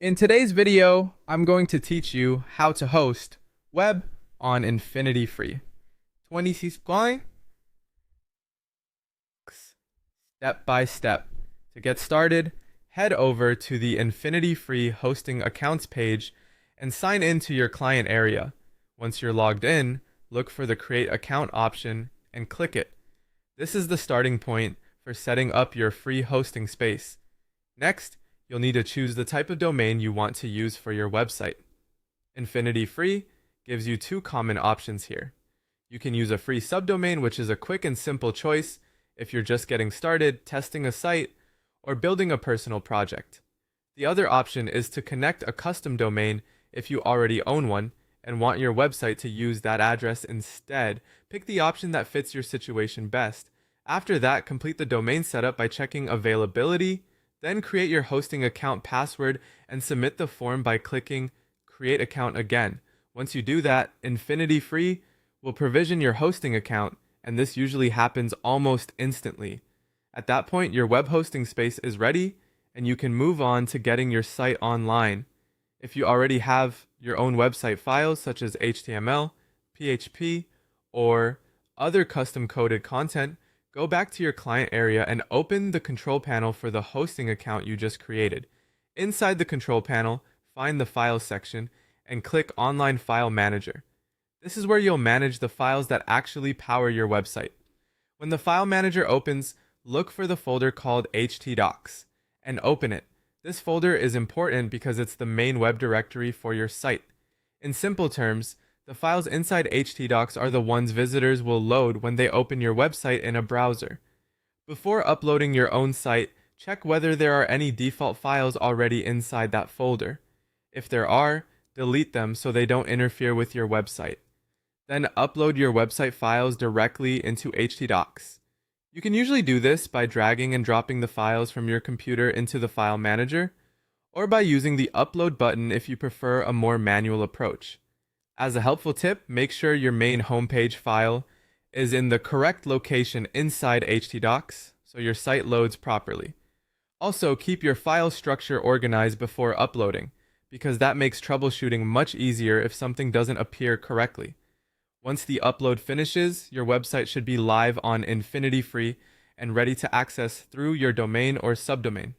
In today's video, I'm going to teach you how to host web on Infinityfree. 26 points, step by step. To get started, head over to the Infinityfree hosting accounts page and sign in to your client area. Once you're logged in, look for the create account option and click it. This is the starting point for setting up your free hosting space. Next, you'll need to choose the type of domain you want to use for your website. Infinityfree gives you two common options here. You can use a free subdomain, which is a quick and simple choice if you're just getting started, testing a site, or building a personal project. The other option is to connect a custom domain if you already own one and want your website to use that address instead. Pick the option that fits your situation best. After that, complete the domain setup by checking availability. Then create your hosting account password and submit the form by clicking Create Account again. Once you do that, Infinityfree will provision your hosting account, and this usually happens almost instantly. At that point, your web hosting space is ready, and you can move on to getting your site online. If you already have your own website files such as HTML, PHP, or other custom-coded content, go back to your client area and open the control panel for the hosting account you just created. Inside the control panel, find the Files section and click Online File Manager. This is where you'll manage the files that actually power your website. When the File Manager opens, look for the folder called htdocs and open it. This folder is important because it's the main web directory for your site. In simple terms, the files inside htdocs are the ones visitors will load when they open your website in a browser. Before uploading your own site, check whether there are any default files already inside that folder. If there are, delete them so they don't interfere with your website. Then upload your website files directly into htdocs. You can usually do this by dragging and dropping the files from your computer into the file manager, or by using the upload button if you prefer a more manual approach. As a helpful tip, make sure your main homepage file is in the correct location inside htdocs so your site loads properly. Also, keep your file structure organized before uploading, because that makes troubleshooting much easier if something doesn't appear correctly. Once the upload finishes, your website should be live on Infinityfree and ready to access through your domain or subdomain.